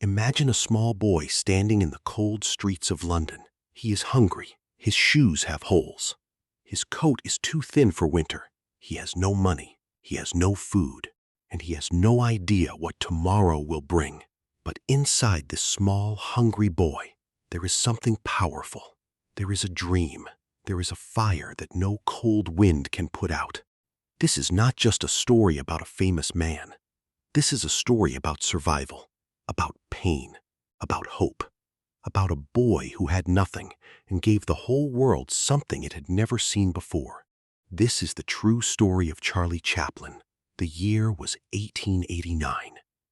Imagine a small boy standing in the cold streets of London. He is hungry. His shoes have holes. His coat is too thin for winter. He has no money. He has no food. And he has no idea what tomorrow will bring. But inside this small, hungry boy, there is something powerful. There is a dream. There is a fire that no cold wind can put out. This is not just a story about a famous man. This is a story about survival, about pain, about hope, about a boy who had nothing and gave the whole world something it had never seen before. This is the true story of Charlie Chaplin. The year was 1889.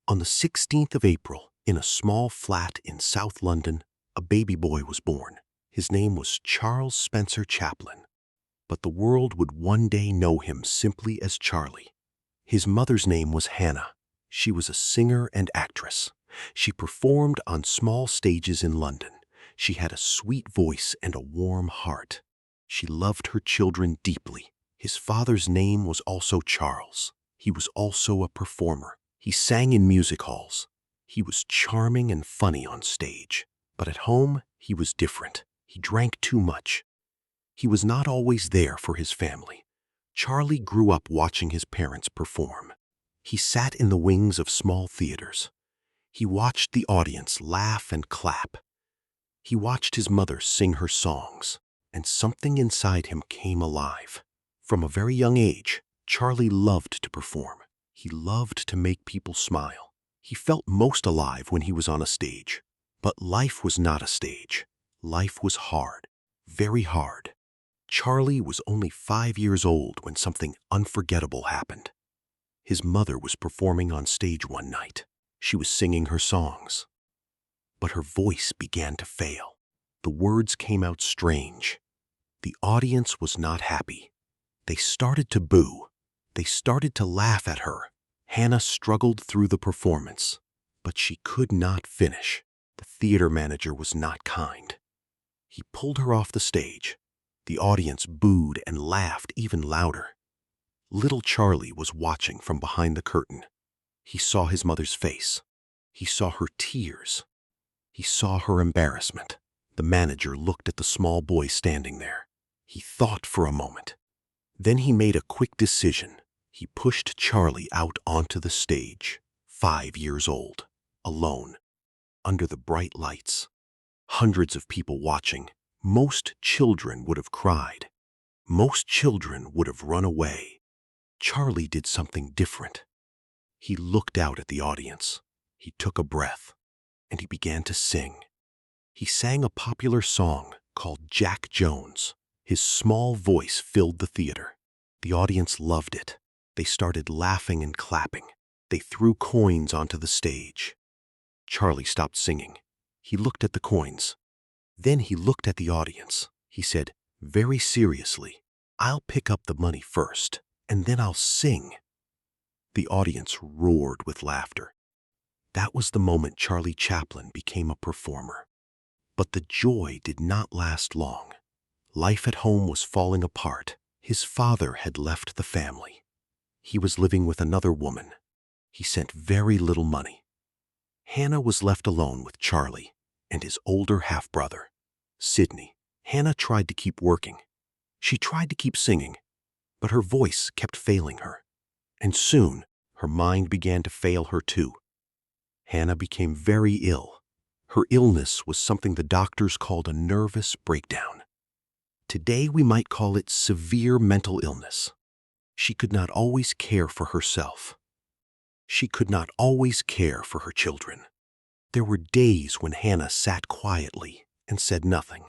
On the 16th of April, in a small flat in South London, a baby boy was born. His name was Charles Spencer Chaplin. But the world would one day know him simply as Charlie. His mother's name was Hannah. She was a singer and actress. She performed on small stages in London. She had a sweet voice and a warm heart. She loved her children deeply. His father's name was also Charles. He was also a performer. He sang in music halls. He was charming and funny on stage. But at home, he was different. He drank too much. He was not always there for his family. Charlie grew up watching his parents perform. He sat in the wings of small theaters. He watched the audience laugh and clap. He watched his mother sing her songs, and something inside him came alive. From a very young age, Charlie loved to perform. He loved to make people smile. He felt most alive when he was on a stage. But life was not a stage. Life was hard, very hard. Charlie was only 5 years old when something unforgettable happened. His mother was performing on stage one night. She was singing her songs. But her voice began to fail. The words came out strange. The audience was not happy. They started to boo. They started to laugh at her. Hannah struggled through the performance, but she could not finish. The theater manager was not kind. He pulled her off the stage. The audience booed and laughed even louder. Little Charlie was watching from behind the curtain. He saw his mother's face. He saw her tears. He saw her embarrassment. The manager looked at the small boy standing there. He thought for a moment. Then he made a quick decision. He pushed Charlie out onto the stage, 5 years old, alone, under the bright lights. Hundreds of people watching. Most children would have cried. Most children would have run away. Charlie did something different. He looked out at the audience. He took a breath, and he began to sing. He sang a popular song called Jack Jones. His small voice filled the theater. The audience loved it. They started laughing and clapping. They threw coins onto the stage. Charlie stopped singing. He looked at the coins. Then he looked at the audience. He said, very seriously, "I'll pick up the money first, and then I'll sing." The audience roared with laughter. That was the moment Charlie Chaplin became a performer. But the joy did not last long. Life at home was falling apart. His father had left the family. He was living with another woman. He sent very little money. Hannah was left alone with Charlie and his older half-brother, Sidney. Hannah tried to keep working. She tried to keep singing, but her voice kept failing her. And soon, her mind began to fail her too. Hannah became very ill. Her illness was something the doctors called a nervous breakdown. Today we might call it severe mental illness. She could not always care for herself. She could not always care for her children. There were days when Hannah sat quietly and said nothing.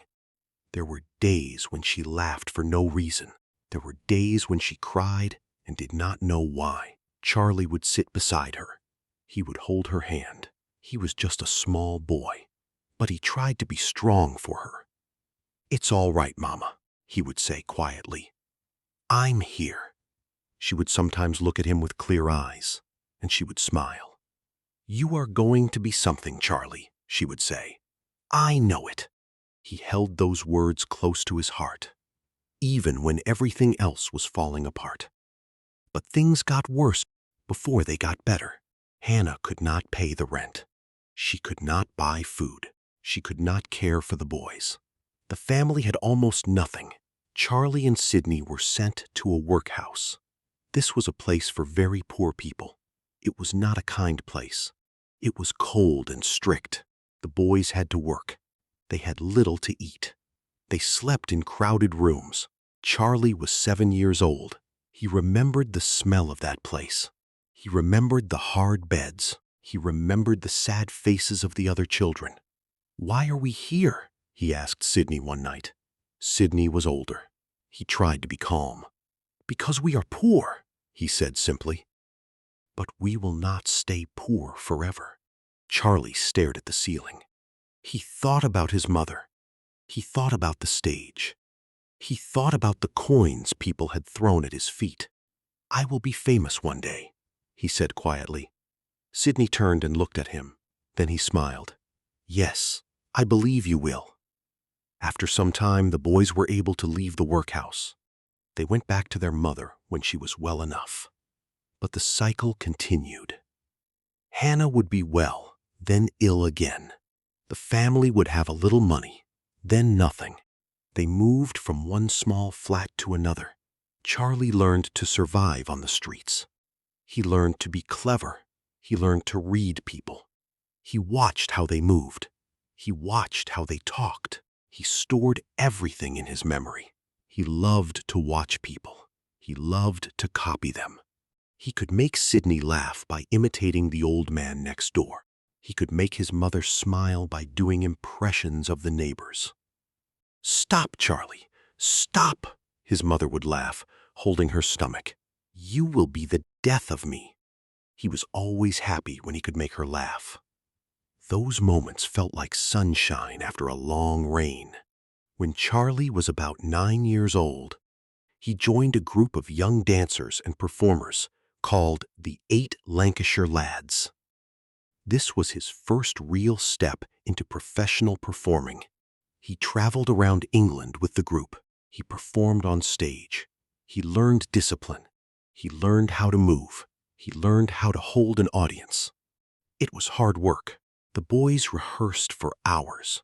There were days when she laughed for no reason. There were days when she cried and did not know why. Charlie would sit beside her. He would hold her hand. He was just a small boy, but he tried to be strong for her. "It's all right, Mama," he would say quietly. "I'm here." She would sometimes look at him with clear eyes, and she would smile. "You are going to be something, Charlie," she would say. "I know it." He held those words close to his heart, even when everything else was falling apart. But things got worse before they got better. Hannah could not pay the rent. She could not buy food. She could not care for the boys. The family had almost nothing. Charlie and Sydney were sent to a workhouse. This was a place for very poor people. It was not a kind place. It was cold and strict. The boys had to work. They had little to eat. They slept in crowded rooms. Charlie was 7 years old. He remembered the smell of that place. He remembered the hard beds. He remembered the sad faces of the other children. "Why are we here?" he asked Sydney one night. Sydney was older. He tried to be calm. "Because we are poor," he said simply. "But we will not stay poor forever." Charlie stared at the ceiling. He thought about his mother. He thought about the stage. He thought about the coins people had thrown at his feet. "I will be famous one day," he said quietly. Sydney turned and looked at him. Then he smiled. "Yes, I believe you will." After some time, the boys were able to leave the workhouse. They went back to their mother when she was well enough. But the cycle continued. Hannah would be well, then ill again. The family would have a little money, then nothing. They moved from one small flat to another. Charlie learned to survive on the streets. He learned to be clever. He learned to read people. He watched how they moved. He watched how they talked. He stored everything in his memory. He loved to watch people. He loved to copy them. He could make Sydney laugh by imitating the old man next door. He could make his mother smile by doing impressions of the neighbors. "Stop, Charlie, stop," his mother would laugh, holding her stomach. "You will be the death of me." He was always happy when he could make her laugh. Those moments felt like sunshine after a long rain. When Charlie was about 9 years old, he joined a group of young dancers and performers called the 8 Lancashire Lads. This was his first real step into professional performing. He traveled around England with the group. He performed on stage. He learned discipline. He learned how to move. He learned how to hold an audience. It was hard work. The boys rehearsed for hours.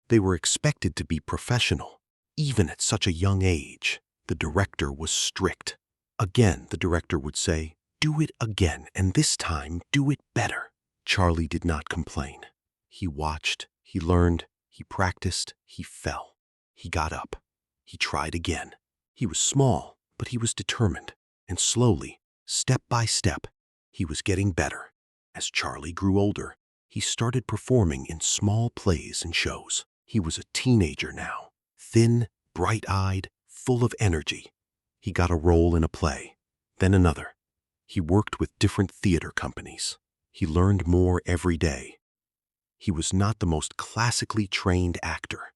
They were expected to be professional, even at such a young age. The director was strict. Again, the director would say, "Do it again, and this time do it better." Charlie did not complain. He watched, he learned, he practiced, he fell. He got up. He tried again. He was small, but he was determined. And slowly, step by step, he was getting better. As Charlie grew older, he started performing in small plays and shows. He was a teenager now, thin, bright-eyed, full of energy. He got a role in a play, then another. He worked with different theater companies. He learned more every day. He was not the most classically trained actor,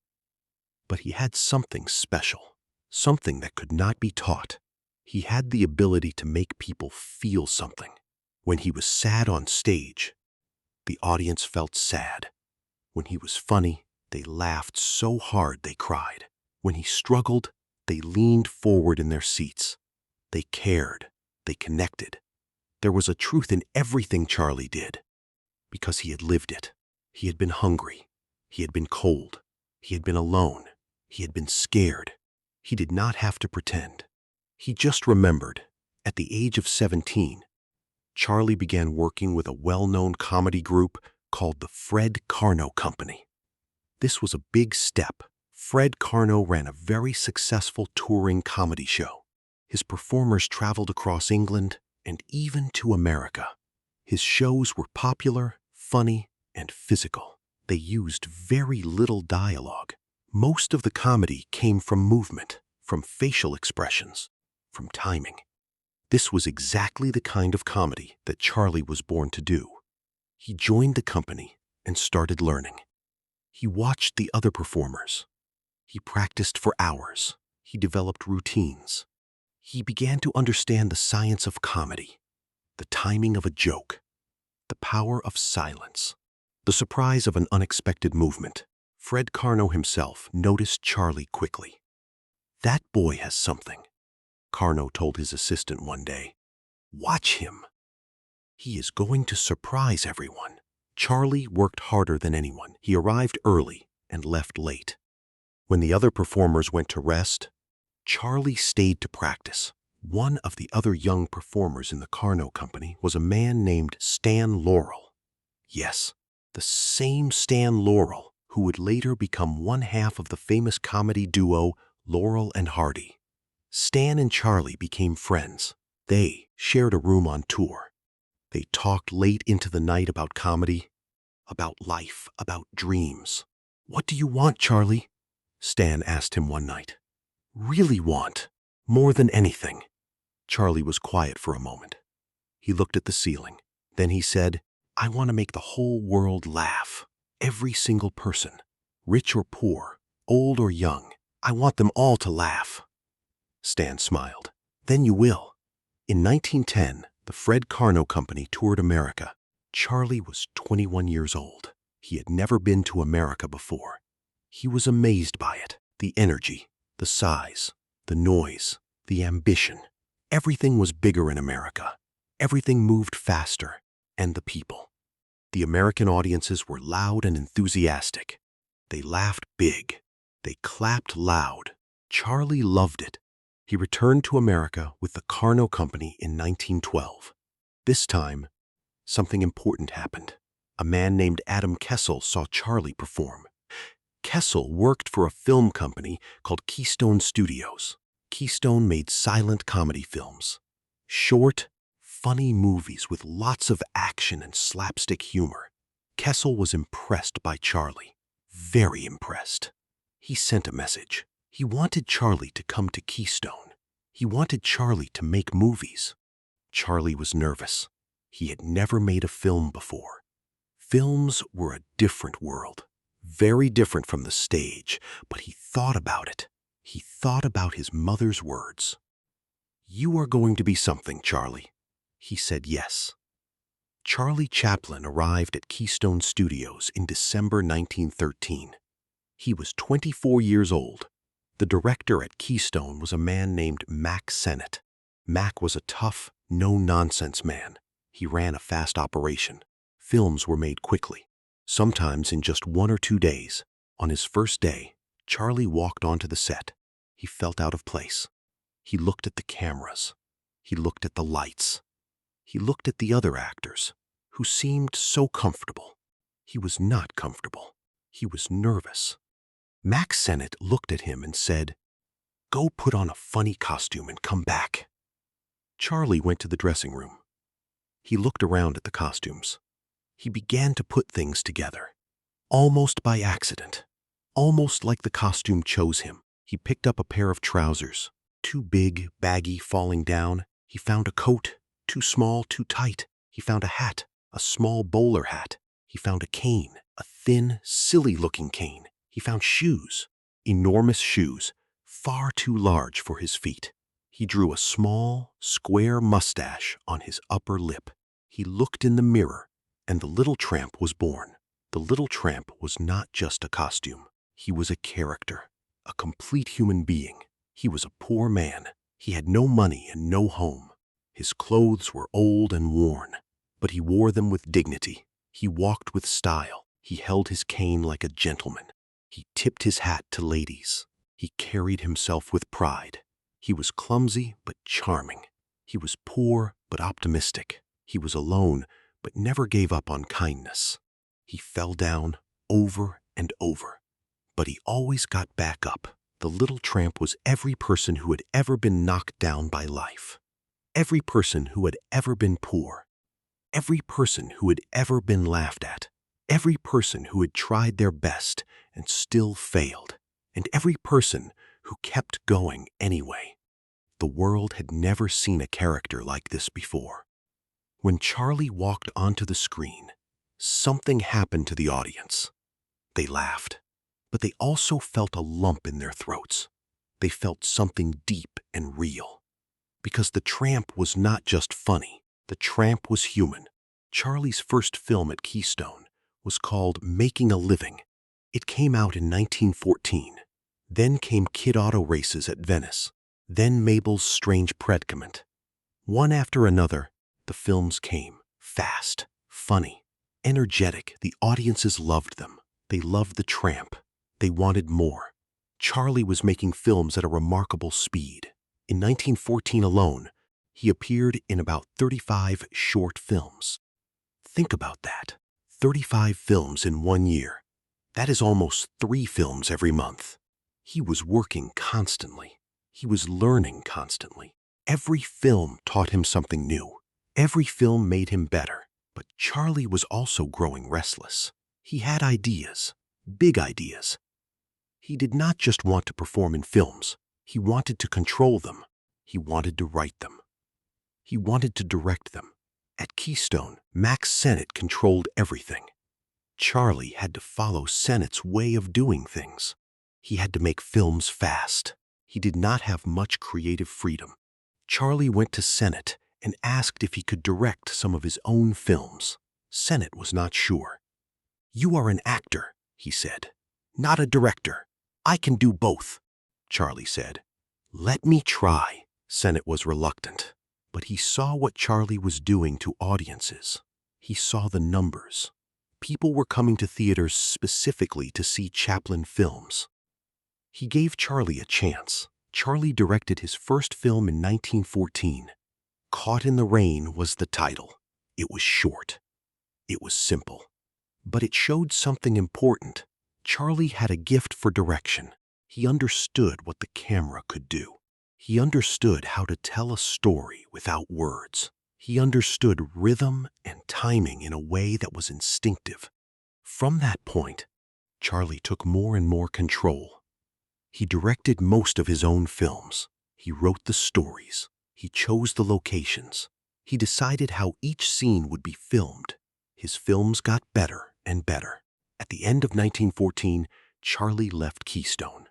but he had something special, something that could not be taught. He had the ability to make people feel something. When he was sad on stage, the audience felt sad. When he was funny, they laughed so hard they cried. When he struggled, they leaned forward in their seats. They cared. They connected. There was a truth in everything Charlie did, because he had lived it. He had been hungry. He had been cold. He had been alone. He had been scared. He did not have to pretend. He just remembered, at the age of 17, Charlie began working with a well-known comedy group called the Fred Carno Company. This was a big step. Fred Carno ran a very successful touring comedy show. His performers traveled across England and even to America. His shows were popular, funny, and physical. They used very little dialogue. Most of the comedy came from movement, from facial expressions, from timing. This was exactly the kind of comedy that Charlie was born to do. He joined the company and started learning. He watched the other performers. He practiced for hours. He developed routines. He began to understand the science of comedy, the timing of a joke, the power of silence, the surprise of an unexpected movement. Fred Carno himself noticed Charlie quickly. "That boy has something," Carno told his assistant one day. "Watch him. He is going to surprise everyone." Charlie worked harder than anyone. He arrived early and left late. When the other performers went to rest, Charlie stayed to practice. One of the other young performers in the Carno Company was a man named Stan Laurel. Yes, the same Stan Laurel who would later become one half of the famous comedy duo Laurel and Hardy. Stan and Charlie became friends. They shared a room on tour. They talked late into the night about comedy, about life, about dreams. "What do you want, Charlie?" Stan asked him one night. "Really want, more than anything." Charlie was quiet for a moment. He looked at the ceiling. Then he said, "I want to make the whole world laugh. Every single person, rich or poor, old or young. I want them all to laugh." Stan smiled. "Then you will." In 1910, the Fred Carno Company toured America. Charlie was 21 years old. He had never been to America before. He was amazed by it, the energy, the size, the noise, the ambition. Everything was bigger in America. Everything moved faster, and the people. The American audiences were loud and enthusiastic. They laughed big. They clapped loud. Charlie loved it. He returned to America with the Carno Company in 1912. This time, something important happened. A man named Adam Kessel saw Charlie perform. Kessel worked for a film company called Keystone Studios. Keystone made silent comedy films. Short, funny movies with lots of action and slapstick humor. Kessel was impressed by Charlie. Very impressed. He sent a message. He wanted Charlie to come to Keystone. He wanted Charlie to make movies. Charlie was nervous. He had never made a film before. Films were a different world. Very different from the stage, but he thought about it. He thought about his mother's words. "You are going to be something, Charlie." He said yes. Charlie Chaplin arrived at Keystone Studios in December 1913. He was 24 years old. The director at Keystone was a man named Mack Sennett. Mack was a tough, no-nonsense man. He ran a fast operation. Films were made quickly, sometimes in just 1 or 2 days. On his first day, Charlie walked onto the set. He felt out of place. He looked at the cameras. He looked at the lights. He looked at the other actors, who seemed so comfortable. He was not comfortable. He was nervous. Mack Sennett looked at him and said, "Go put on a funny costume and come back." Charlie went to the dressing room. He looked around at the costumes. He began to put things together, almost by accident, almost like the costume chose him. He picked up a pair of trousers, too big, baggy, falling down. He found a coat, too small, too tight. He found a hat, a small bowler hat. He found a cane, a thin, silly-looking cane. He found shoes, enormous shoes, far too large for his feet. He drew a small, square mustache on his upper lip. He looked in the mirror, and the little tramp was born. The little tramp was not just a costume. He was a character, a complete human being. He was a poor man. He had no money and no home. His clothes were old and worn, but he wore them with dignity. He walked with style. He held his cane like a gentleman. He tipped his hat to ladies. He carried himself with pride. He was clumsy but charming. He was poor but optimistic. He was alone but never gave up on kindness. He fell down over and over, but he always got back up. The little tramp was every person who had ever been knocked down by life. Every person who had ever been poor. Every person who had ever been laughed at. Every person who had tried their best and still failed. And every person who kept going anyway. The world had never seen a character like this before. When Charlie walked onto the screen, something happened to the audience. They laughed, but they also felt a lump in their throats. They felt something deep and real. Because the tramp was not just funny, the tramp was human. Charlie's first film at Keystone was called Making a Living. It came out in 1914. Then came Kid Auto Races at Venice. Then Mabel's Strange Predicament. One after another, the films came, fast, funny. Energetic, the audiences loved them. They loved the tramp. They wanted more. Charlie was making films at a remarkable speed. In 1914 alone, he appeared in about 35 short films. Think about that. 35 films in 1 year. That is almost 3 films every month. He was working constantly. He was learning constantly. Every film taught him something new. Every film made him better. But Charlie was also growing restless. He had ideas, big ideas. He did not just want to perform in films. He wanted to control them. He wanted to write them. He wanted to direct them. At Keystone, Max Sennett controlled everything. Charlie had to follow Sennett's way of doing things. He had to make films fast. He did not have much creative freedom. Charlie went to Sennett and asked if he could direct some of his own films. Sennett was not sure. "You are an actor," he said, "not a director. I can do both," Charlie said. "Let me try." Sennett was reluctant, but he saw what Charlie was doing to audiences. He saw the numbers. People were coming to theaters specifically to see Chaplin films. He gave Charlie a chance. Charlie directed his first film in 1914. Caught in the Rain was the title. It was short. It was simple. But it showed something important. Charlie had a gift for direction. He understood what the camera could do. He understood how to tell a story without words. He understood rhythm and timing in a way that was instinctive. From that point, Charlie took more and more control. He directed most of his own films. He wrote the stories. He chose the locations. He decided how each scene would be filmed. His films got better and better. At the end of 1914, Charlie left Keystone.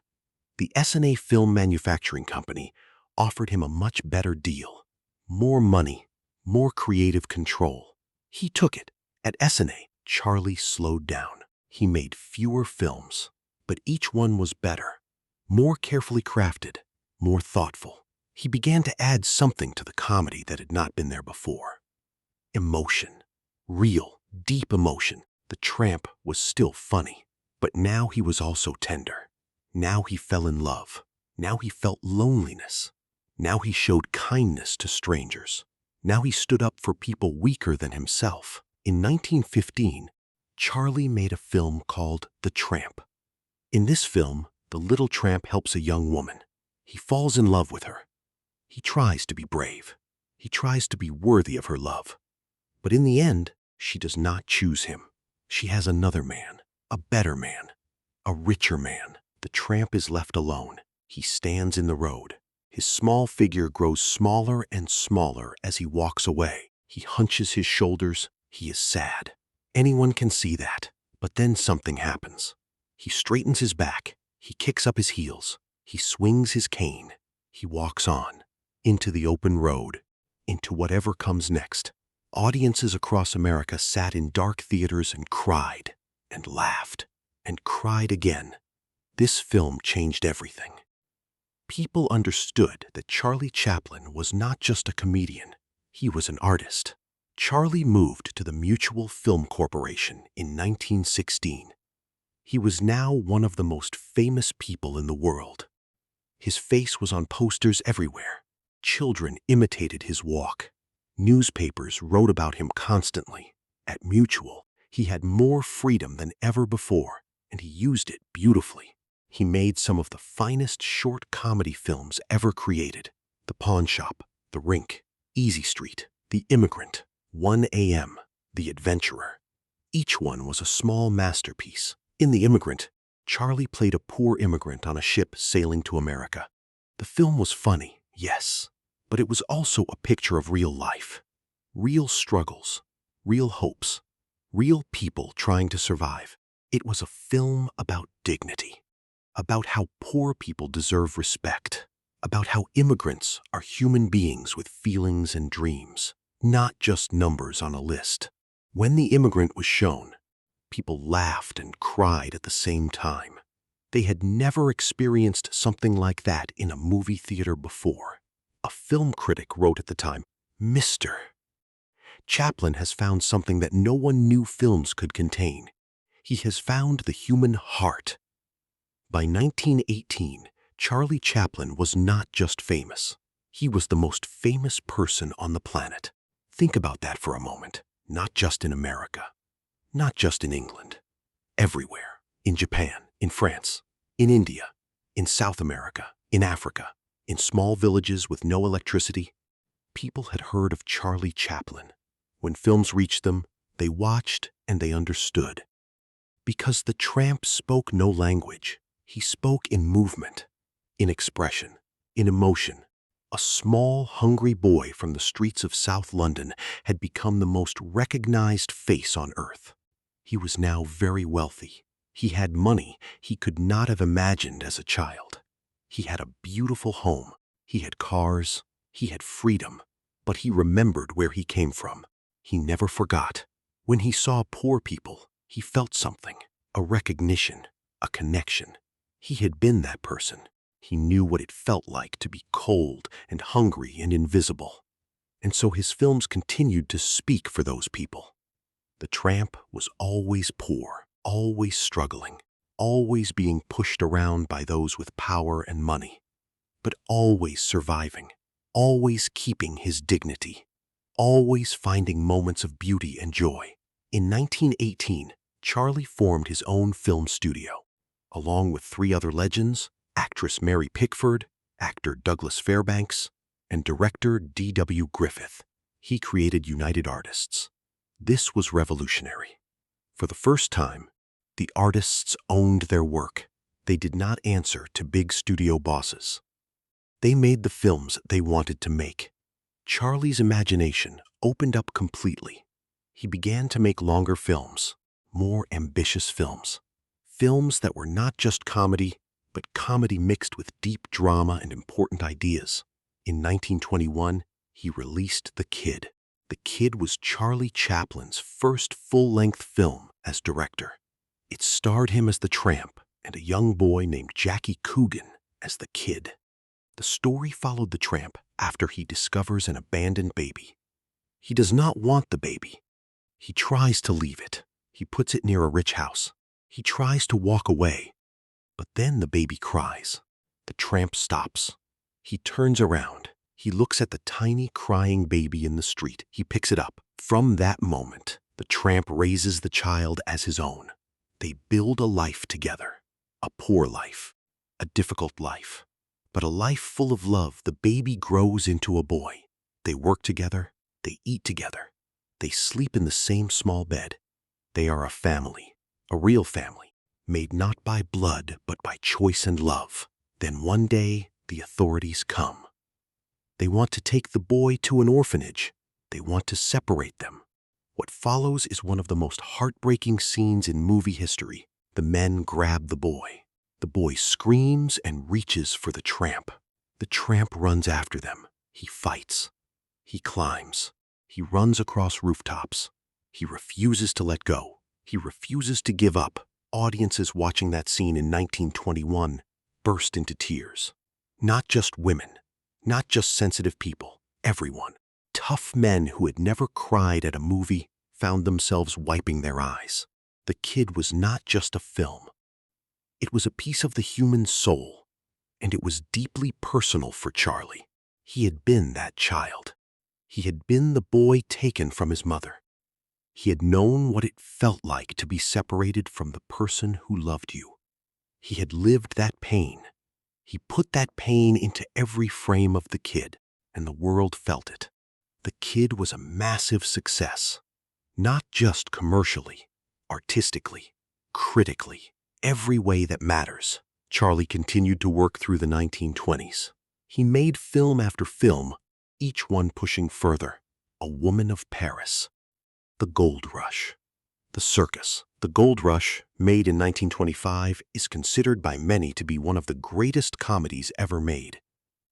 The S&A Film Manufacturing Company offered him a much better deal. More money, more creative control. He took it. At S&A, Charlie slowed down. He made fewer films, but each one was better, more carefully crafted, more thoughtful. He began to add something to the comedy that had not been there before. Emotion. Real, deep emotion. The tramp was still funny, but now he was also tender. Now he fell in love. Now he felt loneliness. Now he showed kindness to strangers. Now he stood up for people weaker than himself. In 1915, Charlie made a film called The Tramp. In this film, the little tramp helps a young woman. He falls in love with her. He tries to be brave. He tries to be worthy of her love. But in the end, she does not choose him. She has another man, a better man, a richer man. The tramp is left alone. He stands in the road. His small figure grows smaller and smaller as he walks away. He hunches his shoulders. He is sad. Anyone can see that. But then something happens. He straightens his back. He kicks up his heels. He swings his cane. He walks on, into the open road, into whatever comes next. Audiences across America sat in dark theaters and cried, and laughed, and cried again. This film changed everything. People understood that Charlie Chaplin was not just a comedian. He was an artist. Charlie moved to the Mutual Film Corporation in 1916. He was now one of the most famous people in the world. His face was on posters everywhere. Children imitated his walk. Newspapers wrote about him constantly. At Mutual, he had more freedom than ever before, and he used it beautifully. He made some of the finest short comedy films ever created. The Pawn Shop, The Rink, Easy Street, The Immigrant, 1 A.M., The Adventurer. Each one was a small masterpiece. In The Immigrant, Charlie played a poor immigrant on a ship sailing to America. The film was funny, yes, but it was also a picture of real life, real struggles, real hopes, real people trying to survive. It was a film about dignity, about how poor people deserve respect, about how immigrants are human beings with feelings and dreams, not just numbers on a list. When The Immigrant was shown, people laughed and cried at the same time. They had never experienced something like that in a movie theater before. A film critic wrote at the time, "Mr. Chaplin has found something that no one knew films could contain. He has found the human heart. By 1918, Charlie Chaplin was not just famous. He was the most famous person on the planet. Think about that for a moment. Not just in America, not just in England, everywhere. In Japan, in France, in India, in South America, in Africa, in small villages with no electricity, people had heard of Charlie Chaplin. When films reached them, they watched and they understood. Because the tramp spoke no language. He spoke in movement, in expression, in emotion. A small, hungry boy from the streets of South London had become the most recognized face on earth. He was now very wealthy. He had money he could not have imagined as a child. He had a beautiful home. He had cars. He had freedom. But he remembered where he came from. He never forgot. When he saw poor people, he felt something, a recognition, a connection. He had been that person. He knew what it felt like to be cold and hungry and invisible. And so his films continued to speak for those people. The tramp was always poor, always struggling, always being pushed around by those with power and money, but always surviving, always keeping his dignity, always finding moments of beauty and joy. In 1918, Charlie formed his own film studio. Along with 3 other legends, actress Mary Pickford, actor Douglas Fairbanks, and director D.W. Griffith, he created United Artists. This was revolutionary. For the first time, the artists owned their work. They did not answer to big studio bosses. They made the films they wanted to make. Charlie's imagination opened up completely. He began to make longer films, more ambitious films. Films that were not just comedy, but comedy mixed with deep drama and important ideas. In 1921, he released The Kid. The Kid was Charlie Chaplin's first full-length film as director. It starred him as the tramp and a young boy named Jackie Coogan as the Kid. The story followed the tramp after he discovers an abandoned baby. He does not want the baby. He tries to leave it. He puts it near a rich house. He tries to walk away. But then the baby cries. The tramp stops. He turns around. He looks at the tiny crying baby in the street. He picks it up. From that moment, the tramp raises the child as his own. They build a life together. A poor life. A difficult life. But a life full of love. The baby grows into a boy. They work together. They eat together. They sleep in the same small bed. They are a family. A real family. Made not by blood, but by choice and love. Then one day, the authorities come. They want to take the boy to an orphanage. They want to separate them. What follows is one of the most heartbreaking scenes in movie history. The men grab the boy. The boy screams and reaches for the tramp. The tramp runs after them. He fights. He climbs. He runs across rooftops. He refuses to let go. He refuses to give up. Audiences watching that scene in 1921 burst into tears. Not just women, not just sensitive people, everyone. Tough men who had never cried at a movie found themselves wiping their eyes. The Kid was not just a film. It was a piece of the human soul, and it was deeply personal for Charlie. He had been that child. He had been the boy taken from his mother. He had known what it felt like to be separated from the person who loved you. He had lived that pain. He put that pain into every frame of The Kid, and the world felt it. The Kid was a massive success, not just commercially, artistically, critically, every way that matters. Charlie continued to work through the 1920s. He made film after film, each one pushing further. A Woman of Paris. The Gold Rush. The Circus. The Gold Rush, made in 1925, is considered by many to be one of the greatest comedies ever made.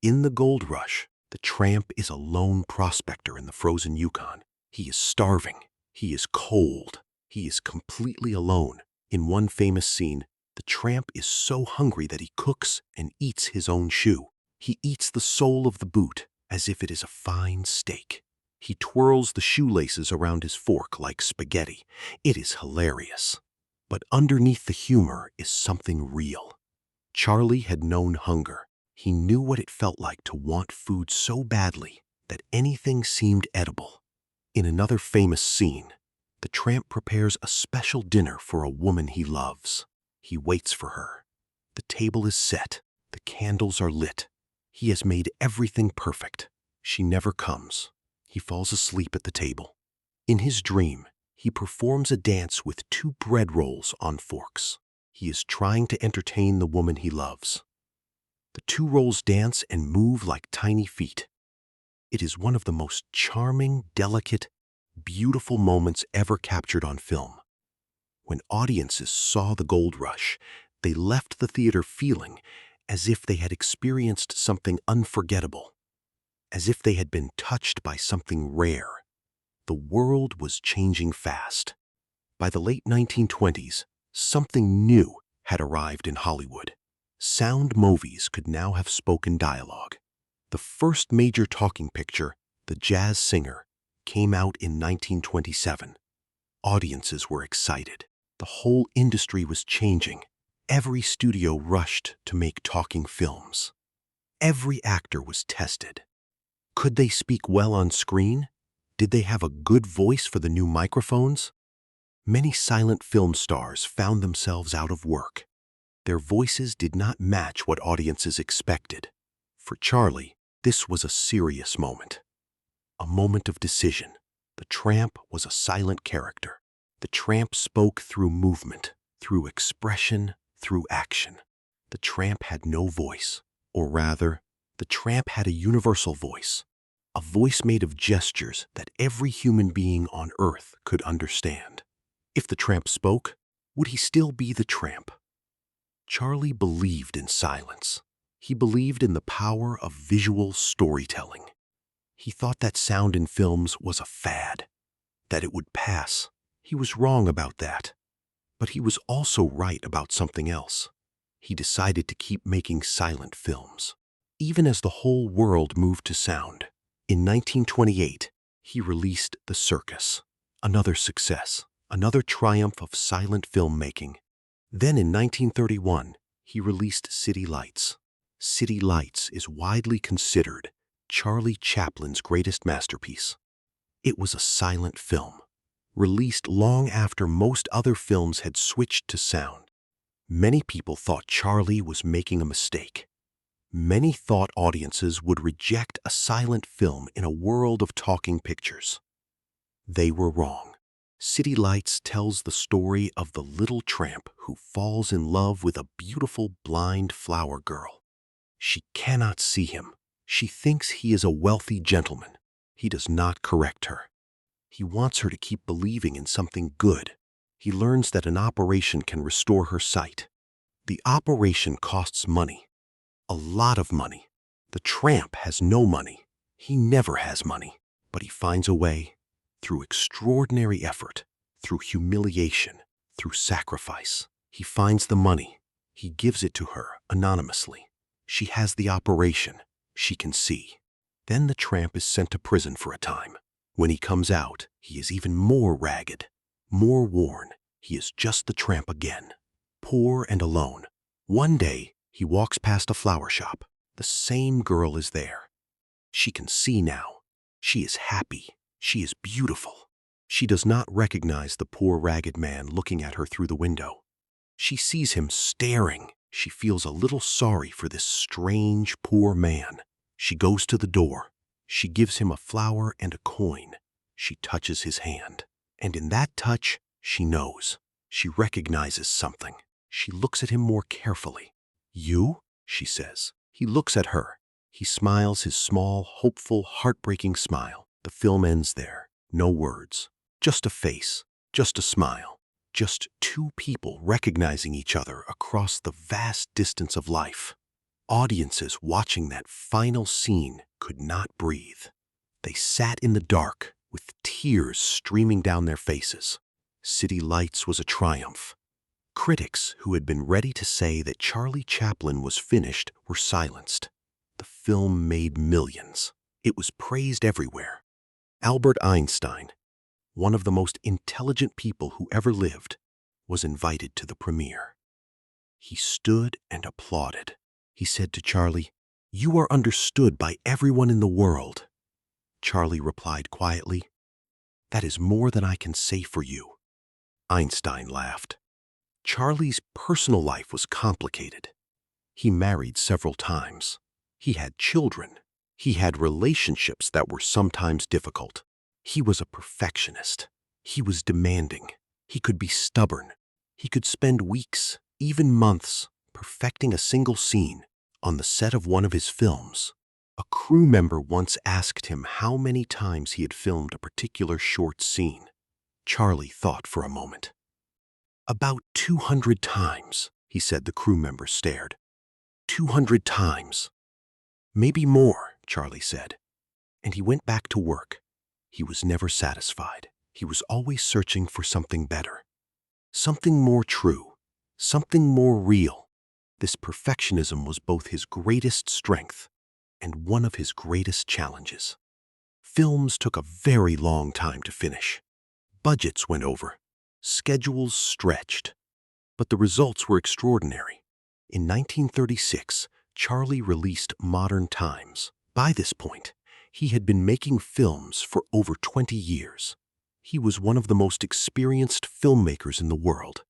In The Gold Rush, the tramp is a lone prospector in the frozen Yukon. He is starving. He is cold. He is completely alone. In one famous scene, the tramp is so hungry that he cooks and eats his own shoe. He eats the sole of the boot as if it is a fine steak. He twirls the shoelaces around his fork like spaghetti. It is hilarious. But underneath the humor is something real. Charlie had known hunger. He knew what it felt like to want food so badly that anything seemed edible. In another famous scene, the tramp prepares a special dinner for a woman he loves. He waits for her. The table is set. The candles are lit. He has made everything perfect. She never comes. He falls asleep at the table. In his dream, he performs a dance with 2 bread rolls on forks. He is trying to entertain the woman he loves. The 2 rolls dance and move like tiny feet. It is one of the most charming, delicate, beautiful moments ever captured on film. When audiences saw the gold rush, they left the theater feeling as if they had experienced something unforgettable, as if they had been touched by something rare. The world was changing fast. By the late 1920s, something new had arrived in Hollywood. Sound movies could now have spoken dialogue. The first major talking picture, The Jazz Singer, came out in 1927. Audiences were excited. The whole industry was changing. Every studio rushed to make talking films. Every actor was tested. Could they speak well on screen? Did they have a good voice for the new microphones? Many silent film stars found themselves out of work. Their voices did not match what audiences expected. For Charlie, this was a serious moment. A moment of decision. The tramp was a silent character. The tramp spoke through movement, through expression, through action. The tramp had no voice, or rather, the tramp had a universal voice, a voice made of gestures that every human being on earth could understand. If the tramp spoke, would he still be the tramp? Charlie believed in silence. He believed in the power of visual storytelling. He thought that sound in films was a fad, that it would pass. He was wrong about that. But he was also right about something else. He decided to keep making silent films, even as the whole world moved to sound. In 1928, he released The Circus, another success, another triumph of silent filmmaking. Then in 1931, he released City Lights. City Lights is widely considered Charlie Chaplin's greatest masterpiece. It was a silent film, released long after most other films had switched to sound. Many people thought Charlie was making a mistake. Many thought audiences would reject a silent film in a world of talking pictures. They were wrong. City Lights tells the story of the little tramp who falls in love with a beautiful blind flower girl. She cannot see him. She thinks he is a wealthy gentleman. He does not correct her. He wants her to keep believing in something good. He learns that an operation can restore her sight. The operation costs money. A lot of money. The tramp has no money. He never has money. But he finds a way, through extraordinary effort, through humiliation, through sacrifice. He finds the money. He gives it to her anonymously. She has the operation. She can see. Then the tramp is sent to prison for a time. When he comes out, he is even more ragged, more worn. He is just the tramp again, poor and alone. One day, he walks past a flower shop. The same girl is there. She can see now. She is happy. She is beautiful. She does not recognize the poor ragged man looking at her through the window. She sees him staring. She feels a little sorry for this strange, poor man. She goes to the door. She gives him a flower and a coin. She touches his hand. And in that touch, she knows. She recognizes something. She looks at him more carefully. "You?" she says. He looks at her. He smiles his small, hopeful, heartbreaking smile. The film ends there. No words. Just a face. Just a smile. Just 2 people recognizing each other across the vast distance of life. Audiences watching that final scene could not breathe. They sat in the dark with tears streaming down their faces. City Lights was a triumph. Critics who had been ready to say that Charlie Chaplin was finished were silenced. The film made millions. It was praised everywhere. Albert Einstein, one of the most intelligent people who ever lived, was invited to the premiere. He stood and applauded. He said to Charlie, "You are understood by everyone in the world." Charlie replied quietly, "That is more than I can say for you." Einstein laughed. Charlie's personal life was complicated. He married several times. He had children. He had relationships that were sometimes difficult. He was a perfectionist. He was demanding. He could be stubborn. He could spend weeks, even months, perfecting a single scene on the set of one of his films. A crew member once asked him how many times he had filmed a particular short scene. Charlie thought for a moment. "About 200 times," he said. The crew member stared. 200 times. "Maybe more," Charlie said. And he went back to work. He was never satisfied. He was always searching for something better, something more true, something more real. This perfectionism was both his greatest strength and one of his greatest challenges. Films took a very long time to finish. Budgets went over. Schedules stretched. But the results were extraordinary. In 1936, Charlie released Modern Times. By this point, he had been making films for over 20 years. He was one of the most experienced filmmakers in the world,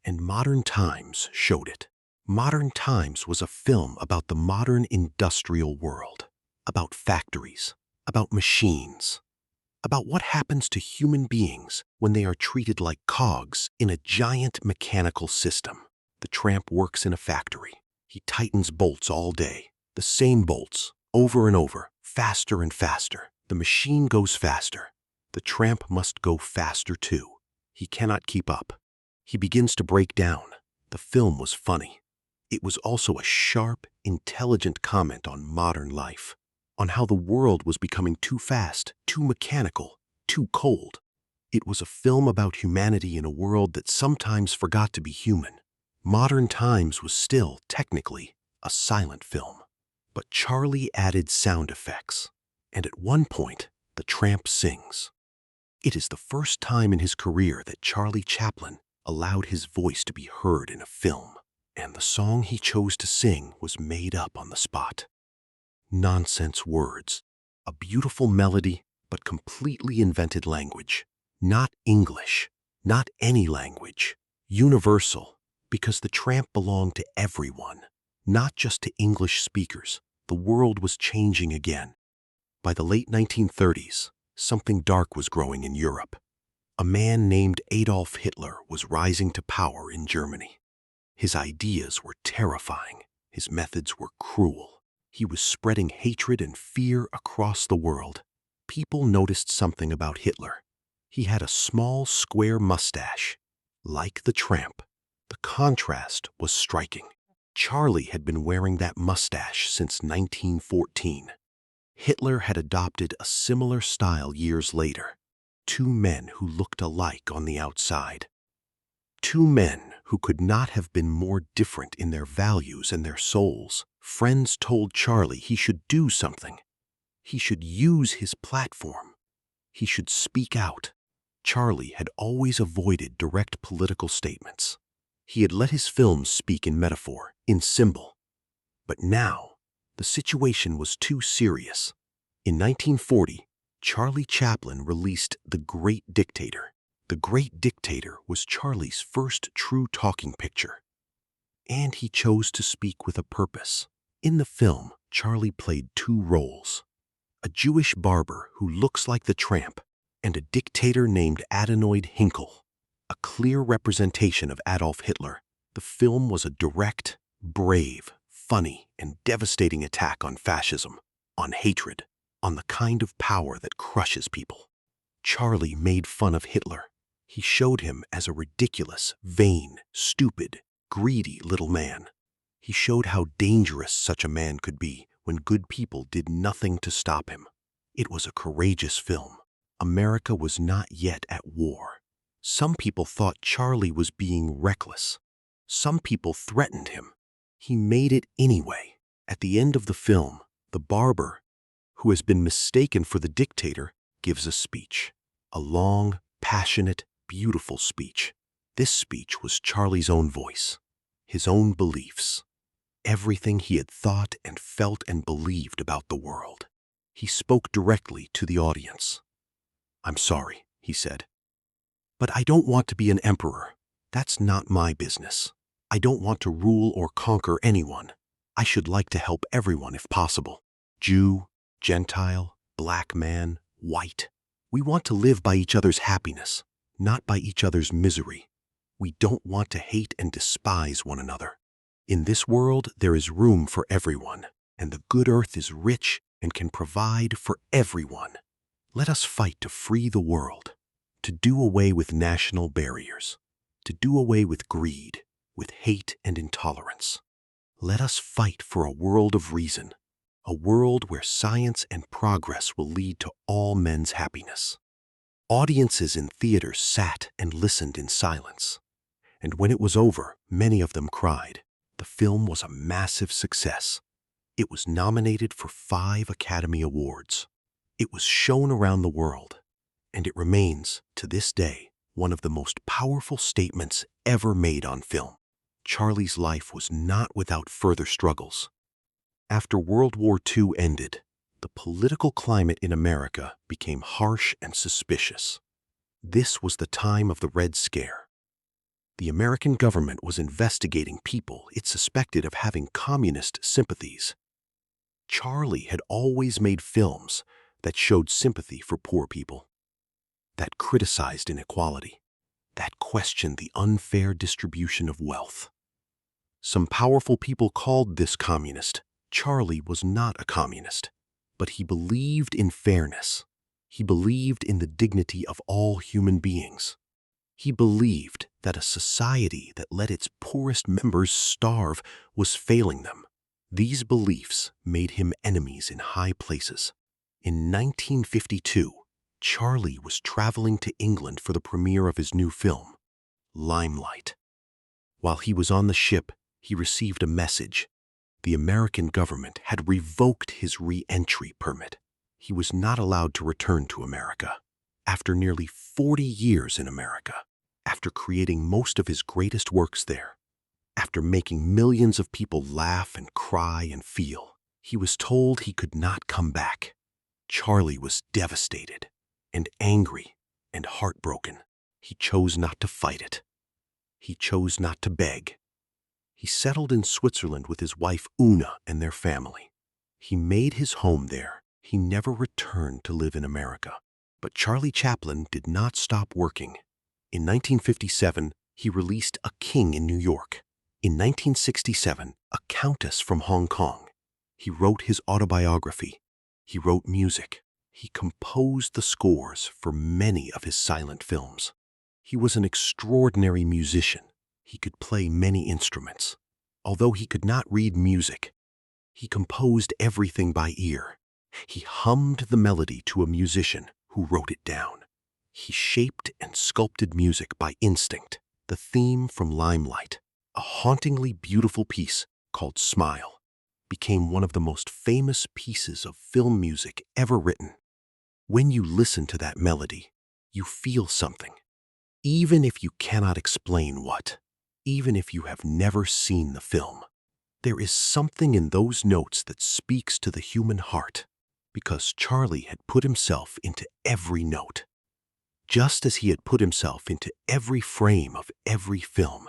and Modern Times showed it. Modern Times was a film about the modern industrial world, about factories, about machines, about what happens to human beings when they are treated like cogs in a giant mechanical system. The tramp works in a factory. He tightens bolts all day, the same bolts, over and over, faster and faster. The machine goes faster. The tramp must go faster too. He cannot keep up. He begins to break down. The film was funny. It was also a sharp, intelligent comment on modern life, on how the world was becoming too fast, too mechanical, too cold. It was a film about humanity in a world that sometimes forgot to be human. Modern Times was still, technically, a silent film. But Charlie added sound effects, and at one point, the tramp sings. It is the first time in his career that Charlie Chaplin allowed his voice to be heard in a film, and the song he chose to sing was made up on the spot. Nonsense words, a beautiful melody, but completely invented language. Not English, not any language, universal, because the tramp belonged to everyone, not just to English speakers. The world was changing again. By the late 1930s, something dark was growing in Europe. A man named Adolf Hitler was rising to power in Germany. His ideas were terrifying. His methods were cruel. He was spreading hatred and fear across the world. People noticed something about Hitler. He had a small, square mustache, like the tramp. The contrast was striking. Charlie had been wearing that mustache since 1914. Hitler had adopted a similar style years later. Two men who looked alike on the outside. Two men who could not have been more different in their values and their souls. Friends told Charlie he should do something. He should use his platform. He should speak out. Charlie had always avoided direct political statements. He had let his films speak in metaphor, in symbol. But now, the situation was too serious. In 1940, Charlie Chaplin released The Great Dictator. The Great Dictator was Charlie's first true talking picture. And he chose to speak with a purpose. In the film, Charlie played two roles: a Jewish barber who looks like the tramp, and a dictator named Adenoid Hinkle, a clear representation of Adolf Hitler. The film was a direct, brave, funny, and devastating attack on fascism, on hatred, on the kind of power that crushes people. Charlie made fun of Hitler. He showed him as a ridiculous, vain, stupid, greedy little man. He showed how dangerous such a man could be when good people did nothing to stop him. It was a courageous film. America was not yet at war. Some people thought Charlie was being reckless. Some people threatened him. He made it anyway. At the end of the film, the barber, who has been mistaken for the dictator, gives a speech. A long, passionate, beautiful speech. This speech was Charlie's own voice, his own beliefs, everything he had thought and felt and believed about the world. He spoke directly to the audience. "I'm sorry," he said, "but I don't want to be an emperor. That's not my business. I don't want to rule or conquer anyone. I should like to help everyone if possible. Jew, Gentile, black man, white. We want to live by each other's happiness, not by each other's misery. We don't want to hate and despise one another. In this world, there is room for everyone, and the good earth is rich and can provide for everyone. Let us fight to free the world, to do away with national barriers, to do away with greed, with hate and intolerance. Let us fight for a world of reason, a world where science and progress will lead to all men's happiness." Audiences in theaters sat and listened in silence, and when it was over, many of them cried. The film was a massive success. It was nominated for 5 Academy Awards. It was shown around the world, and it remains, to this day, one of the most powerful statements ever made on film. Charlie's life was not without further struggles. After World War II ended, the political climate in America became harsh and suspicious. This was the time of the Red Scare. The American government was investigating people it suspected of having communist sympathies. Charlie had always made films that showed sympathy for poor people, that criticized inequality, that questioned the unfair distribution of wealth. Some powerful people called this communist. Charlie was not a communist, but he believed in fairness. He believed in the dignity of all human beings. He believed that a society that let its poorest members starve was failing them. These beliefs made him enemies in high places. In 1952, Charlie was traveling to England for the premiere of his new film, Limelight. While he was on the ship, he received a message. The American government had revoked his re-entry permit. He was not allowed to return to America. After nearly 40 years in America, after creating most of his greatest works there, after making millions of people laugh and cry and feel, he was told he could not come back. Charlie was devastated and angry and heartbroken. He chose not to fight it. He chose not to beg. He settled in Switzerland with his wife Una and their family. He made his home there. He never returned to live in America. But Charlie Chaplin did not stop working. In 1957, he released A King in New York. In 1967, A Countess from Hong Kong. He wrote his autobiography. He wrote music. He composed the scores for many of his silent films. He was an extraordinary musician. He could play many instruments. Although he could not read music, he composed everything by ear. He hummed the melody to a musician who wrote it down. He shaped and sculpted music by instinct. The theme from Limelight, a hauntingly beautiful piece called Smile, became one of the most famous pieces of film music ever written. When you listen to that melody, you feel something, even if you cannot explain what, even if you have never seen the film. There is something in those notes that speaks to the human heart, because Charlie had put himself into every note, just as he had put himself into every frame of every film.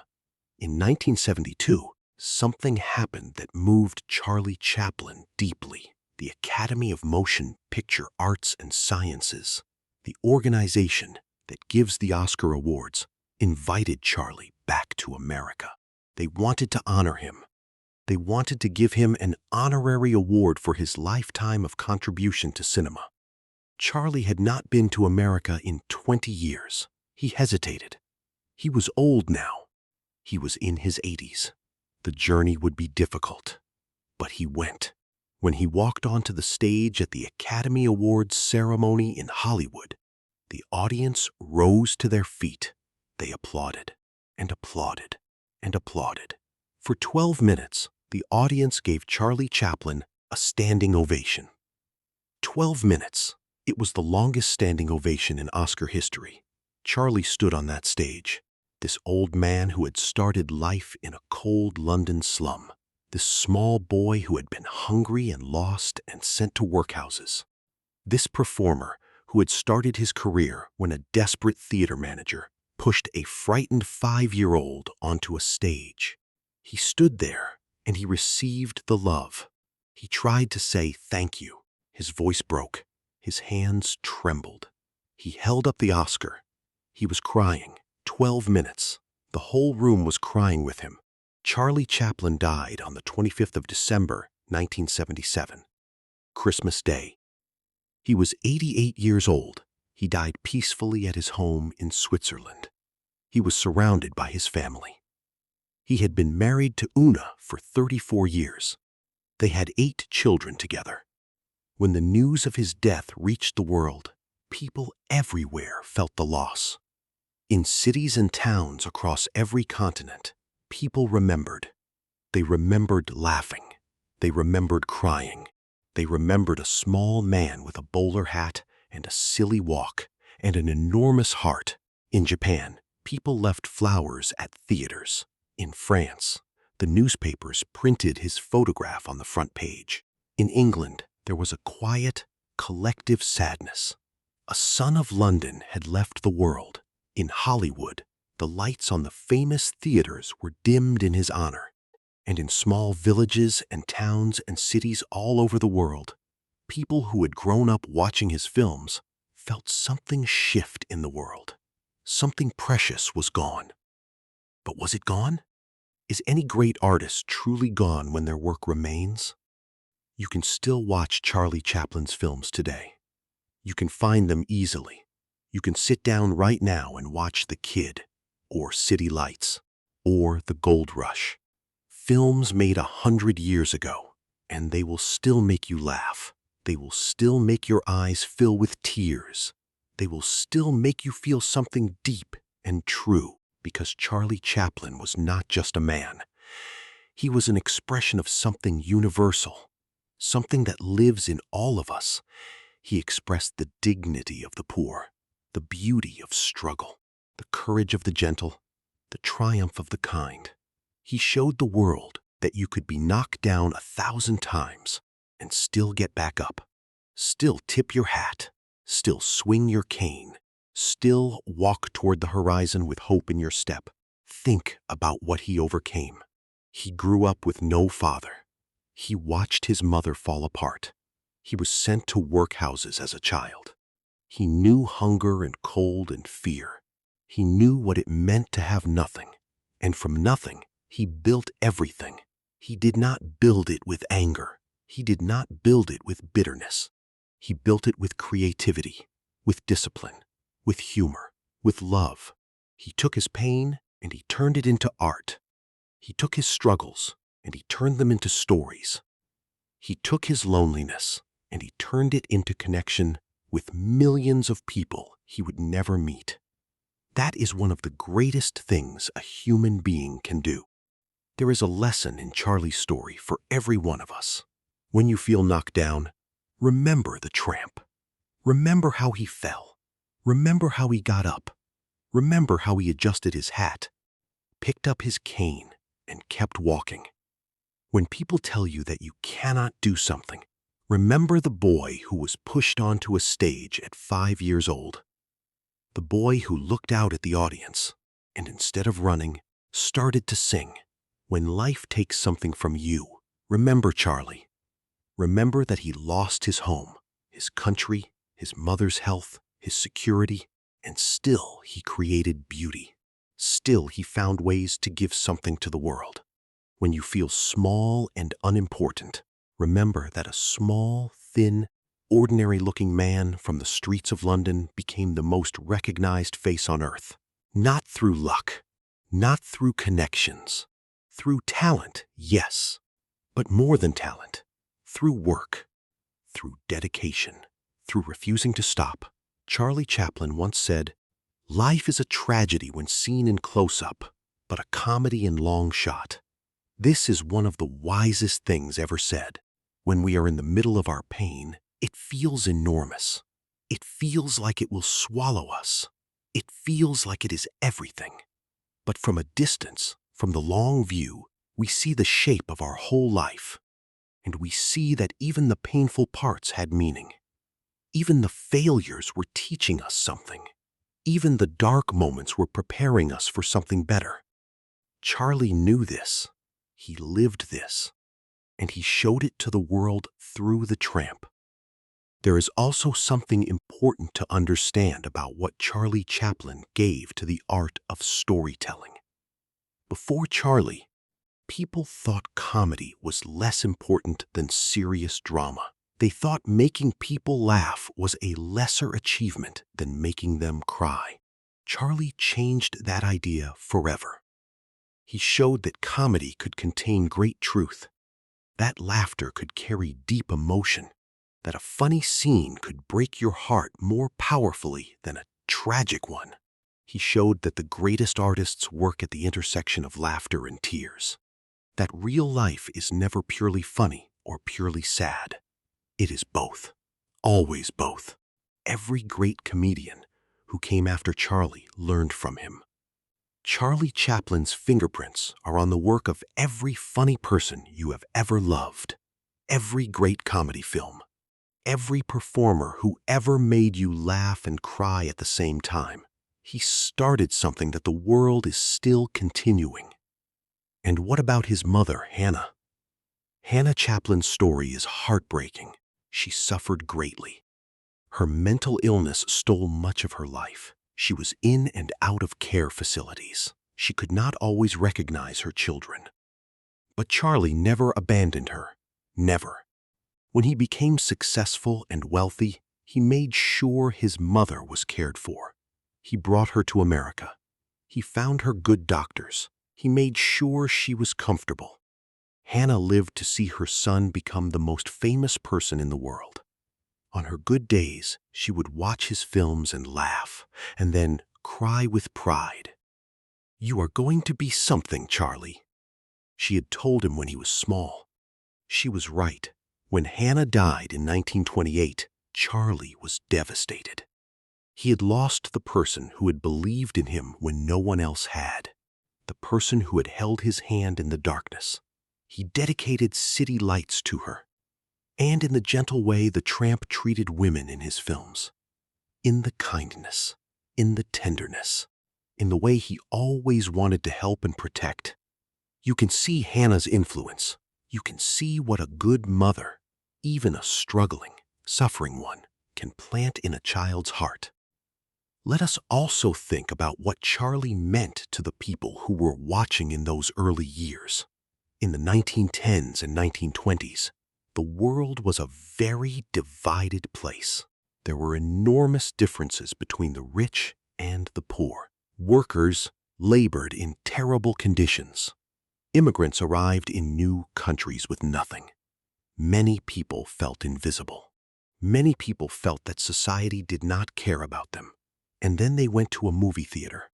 In 1972, something happened that moved Charlie Chaplin deeply. The Academy of Motion Picture Arts and Sciences, the organization that gives the Oscar Awards, invited Charlie back to America. They wanted to honor him. They wanted to give him an honorary award for his lifetime of contribution to cinema. Charlie had not been to America in 20 years. He hesitated. He was old now. He was in his 80s. The journey would be difficult, but he went. When he walked onto the stage at the Academy Awards ceremony in Hollywood, the audience rose to their feet. They applauded and applauded and applauded. For 12 minutes, the audience gave Charlie Chaplin a standing ovation. 12 minutes. It was the longest standing ovation in Oscar history. Charlie stood on that stage, this old man who had started life in a cold London slum, this small boy who had been hungry and lost and sent to workhouses. This performer who had started his career when a desperate theater manager pushed a frightened 5-year-old onto a stage. He stood there and he received the love. He tried to say thank you. His voice broke. His hands trembled. He held up the Oscar. He was crying. 12 minutes. The whole room was crying with him. Charlie Chaplin died on the 25th of December, 1977. Christmas Day. He was 88 years old. He died peacefully at his home in Switzerland. He was surrounded by his family. He had been married to Una for 34 years. They had 8 children together. When the news of his death reached the world, people everywhere felt the loss. In cities and towns across every continent, people remembered. They remembered laughing. They remembered crying. They remembered a small man with a bowler hat and a silly walk and an enormous heart. In Japan, people left flowers at theaters. In France, the newspapers printed his photograph on the front page. In England, there was a quiet, collective sadness. A son of London had left the world. In Hollywood, the lights on the famous theaters were dimmed in his honor. And in small villages and towns and cities all over the world, people who had grown up watching his films felt something shift in the world. Something precious was gone. But was it gone? Is any great artist truly gone when their work remains? You can still watch Charlie Chaplin's films today. You can find them easily. You can sit down right now and watch The Kid, or City Lights, or The Gold Rush. Films made 100 years ago, and they will still make you laugh. They will still make your eyes fill with tears. They will still make you feel something deep and true, because Charlie Chaplin was not just a man. He was an expression of something universal, something that lives in all of us. He expressed the dignity of the poor, the beauty of struggle, the courage of the gentle, the triumph of the kind. He showed the world that you could be knocked down 1,000 times and still get back up, still tip your hat, still swing your cane, still walk toward the horizon with hope in your step. Think about what he overcame. He grew up with no father. He watched his mother fall apart. He was sent to workhouses as a child. He knew hunger and cold and fear. He knew what it meant to have nothing. And from nothing, he built everything. He did not build it with anger. He did not build it with bitterness. He built it with creativity, with discipline, with humor, with love. He took his pain and he turned it into art. He took his struggles and he turned them into stories. He took his loneliness and he turned it into connection with millions of people he would never meet. That is one of the greatest things a human being can do. There is a lesson in Charlie's story for every one of us. When you feel knocked down, remember the tramp. Remember how he fell. Remember how he got up. Remember how he adjusted his hat, picked up his cane, and kept walking. When people tell you that you cannot do something, remember the boy who was pushed onto a stage at 5 years old. The boy who looked out at the audience and instead of running, started to sing. When life takes something from you, remember Charlie. Remember that he lost his home, his country, his mother's health, his security, and still he created beauty. Still he found ways to give something to the world. When you feel small and unimportant, remember that a small, thin, ordinary-looking man from the streets of London became the most recognized face on earth. Not through luck, not through connections, through talent, yes, but more than talent, through work, through dedication, through refusing to stop. Charlie Chaplin once said, "Life is a tragedy when seen in close-up, but a comedy in long shot." This is one of the wisest things ever said. When we are in the middle of our pain, it feels enormous. It feels like it will swallow us. It feels like it is everything. But from a distance, from the long view, we see the shape of our whole life. And we see that even the painful parts had meaning. Even the failures were teaching us something. Even the dark moments were preparing us for something better. Charlie knew this. He lived this. And he showed it to the world through The Tramp. There is also something important to understand about what Charlie Chaplin gave to the art of storytelling. Before Charlie, people thought comedy was less important than serious drama. They thought making people laugh was a lesser achievement than making them cry. Charlie changed that idea forever. He showed that comedy could contain great truth, that laughter could carry deep emotion, that a funny scene could break your heart more powerfully than a tragic one. He showed that the greatest artists work at the intersection of laughter and tears, that real life is never purely funny or purely sad. It is both, always both. Every great comedian who came after Charlie learned from him. Charlie Chaplin's fingerprints are on the work of every funny person you have ever loved, every great comedy film, every performer who ever made you laugh and cry at the same time. He started something that the world is still continuing. And what about his mother, Hannah? Hannah Chaplin's story is heartbreaking. She suffered greatly. Her mental illness stole much of her life. She was in and out of care facilities. She could not always recognize her children. But Charlie never abandoned her. Never. When he became successful and wealthy, he made sure his mother was cared for. He brought her to America. He found her good doctors. He made sure she was comfortable. Hannah lived to see her son become the most famous person in the world. On her good days, she would watch his films and laugh, and then cry with pride. "You are going to be something, Charlie," she had told him when he was small. She was right. When Hannah died in 1928, Charlie was devastated. He had lost the person who had believed in him when no one else had, the person who had held his hand in the darkness. He dedicated city lights to her, and in the gentle way the Tramp treated women in his films. In the kindness, in the tenderness, in the way he always wanted to help and protect. You can see Hannah's influence. You can see what a good mother, even a struggling, suffering one, can plant in a child's heart. Let us also think about what Charlie meant to the people who were watching in those early years. In the 1910s and 1920s, the world was a very divided place. There were enormous differences between the rich and the poor. Workers labored in terrible conditions. Immigrants arrived in new countries with nothing. Many people felt invisible. Many people felt that society did not care about them. And then they went to a movie theater,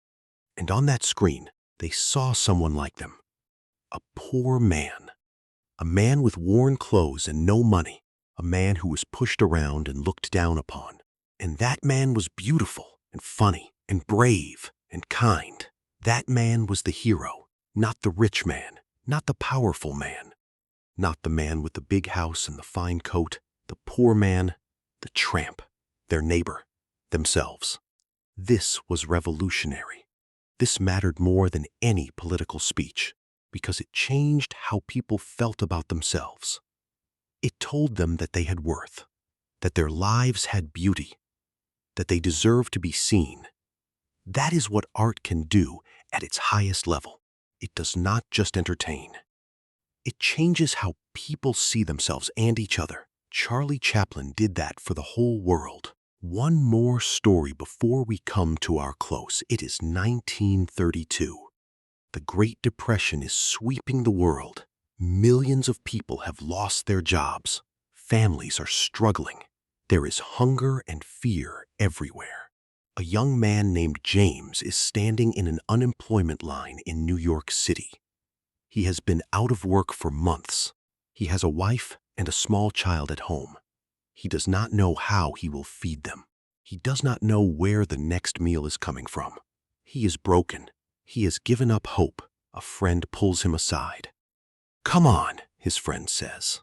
and on that screen, they saw someone like them. A poor man. A man with worn clothes and no money. A man who was pushed around and looked down upon. And that man was beautiful and funny and brave and kind. That man was the hero, not the rich man, not the powerful man, not the man with the big house and the fine coat, the poor man, the tramp, their neighbor, themselves. This was revolutionary. This mattered more than any political speech because it changed how people felt about themselves. It told them that they had worth, that their lives had beauty, that they deserved to be seen. That is what art can do at its highest level. It does not just entertain. It changes how people see themselves and each other. Charlie Chaplin did that for the whole world. One more story before we come to our close. It is 1932. The Great Depression is sweeping the world. Millions of people have lost their jobs. Families are struggling. There is hunger and fear everywhere. A young man named James is standing in an unemployment line in New York City. He has been out of work for months. He has a wife and a small child at home. He does not know how he will feed them. He does not know where the next meal is coming from. He is broken. He has given up hope. A friend pulls him aside. "Come on," his friend says.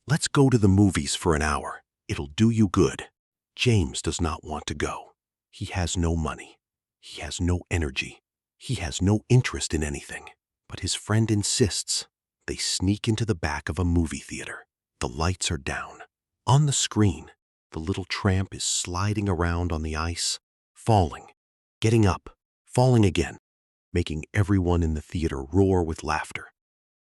"Let's go to the movies for an hour. It'll do you good." James does not want to go. He has no money. He has no energy. He has no interest in anything. But his friend insists. They sneak into the back of a movie theater. The lights are down. On the screen, the little tramp is sliding around on the ice, falling, getting up, falling again, making everyone in the theater roar with laughter.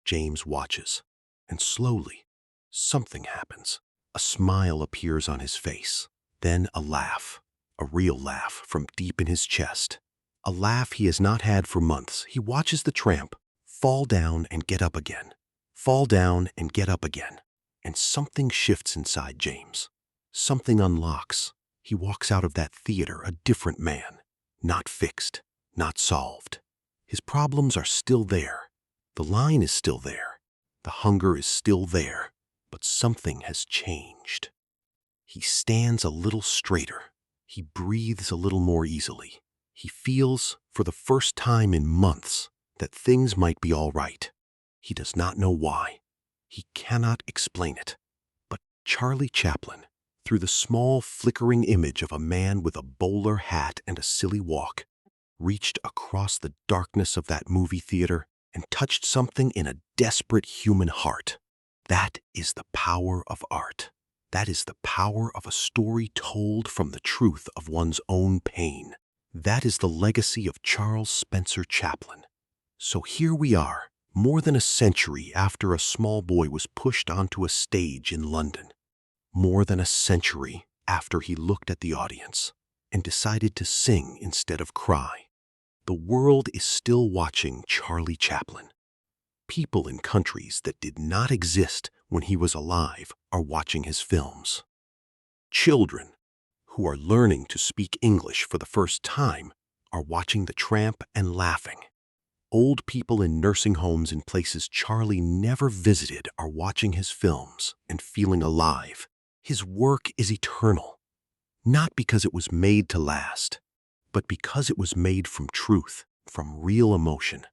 James watches, and slowly, something happens. A smile appears on his face, then a laugh, a real laugh from deep in his chest. A laugh he has not had for months. He watches the tramp fall down and get up again, fall down and get up again, and something shifts inside James. Something unlocks. He walks out of that theater a different man, not fixed, not solved. His problems are still there. The line is still there. The hunger is still there, but something has changed. He stands a little straighter. He breathes a little more easily. He feels, for the first time in months, that things might be all right. He does not know why. He cannot explain it. But Charlie Chaplin, through the small flickering image of a man with a bowler hat and a silly walk, reached across the darkness of that movie theater and touched something in a desperate human heart. That is the power of art. That is the power of a story told from the truth of one's own pain. That is the legacy of Charles Spencer Chaplin. So here we are, more than a century after a small boy was pushed onto a stage in London. More than a century after he looked at the audience and decided to sing instead of cry. The world is still watching Charlie Chaplin. People in countries that did not exist when he was alive are watching his films. Children who are learning to speak English for the first time are watching The Tramp and laughing. Old people in nursing homes in places Charlie never visited are watching his films and feeling alive. His work is eternal, not because it was made to last, but because it was made from truth, from real emotion,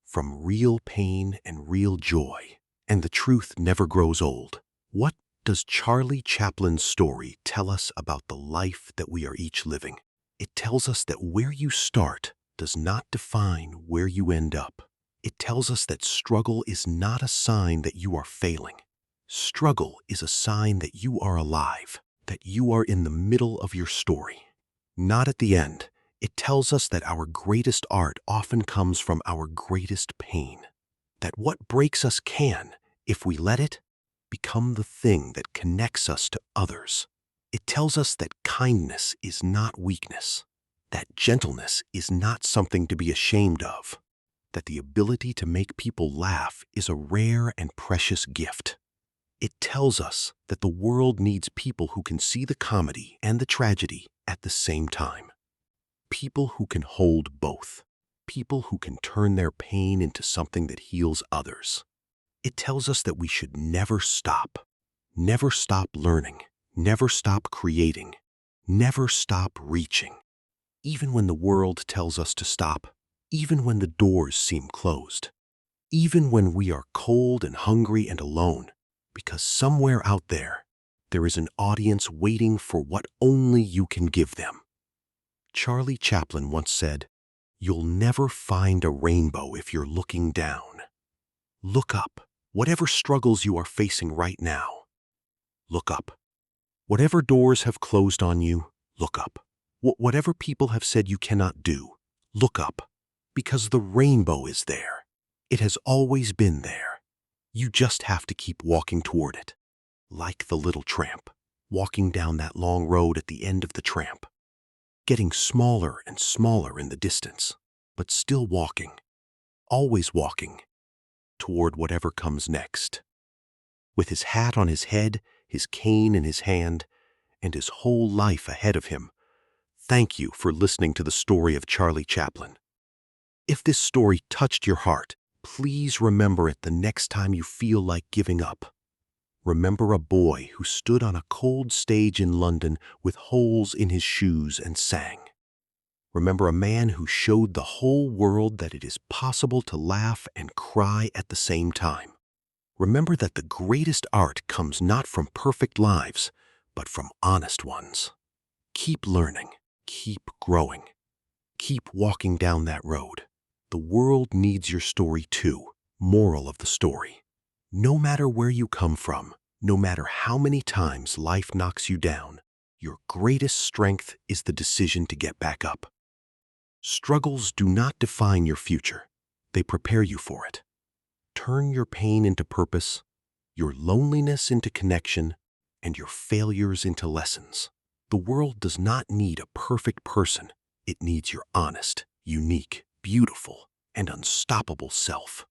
from real pain and real joy. And the truth never grows old. What does Charlie Chaplin's story tell us about the life that we are each living? It tells us that where you start does not define where you end up. It tells us that struggle is not a sign that you are failing. Struggle is a sign that you are alive, that you are in the middle of your story, not at the end. It tells us that our greatest art often comes from our greatest pain, that what breaks us can, if we let it, become the thing that connects us to others. It tells us that kindness is not weakness, that gentleness is not something to be ashamed of, that the ability to make people laugh is a rare and precious gift. It tells us that the world needs people who can see the comedy and the tragedy at the same time. People who can hold both. People who can turn their pain into something that heals others. It tells us that we should never stop learning, never stop creating, never stop reaching. Even when the world tells us to stop, even when the doors seem closed, even when we are cold and hungry and alone, because somewhere out there is an audience waiting for what only you can give them. Charlie Chaplin once said, "You'll never find a rainbow if you're looking down. Look up. Whatever struggles you are facing right now, look up. Whatever doors have closed on you, look up. Whatever people have said you cannot do, look up. Because the rainbow is there. It has always been there. You just have to keep walking toward it. Like the little tramp, walking down that long road at the end of the tramp. Getting smaller and smaller in the distance, but still walking, always walking, toward whatever comes next. With his hat on his head, his cane in his hand, and his whole life ahead of him, thank you for listening to the story of Charlie Chaplin. If this story touched your heart, please remember it the next time you feel like giving up. Remember a boy who stood on a cold stage in London with holes in his shoes and sang. Remember a man who showed the whole world that it is possible to laugh and cry at the same time. Remember that the greatest art comes not from perfect lives, but from honest ones. Keep learning, keep growing, keep walking down that road. The world needs your story too. Moral of the story: no matter where you come from, no matter how many times life knocks you down, your greatest strength is the decision to get back up. Struggles do not define your future. They prepare you for it. Turn your pain into purpose, your loneliness into connection, and your failures into lessons. The world does not need a perfect person. It needs your honest, unique, beautiful, and unstoppable self.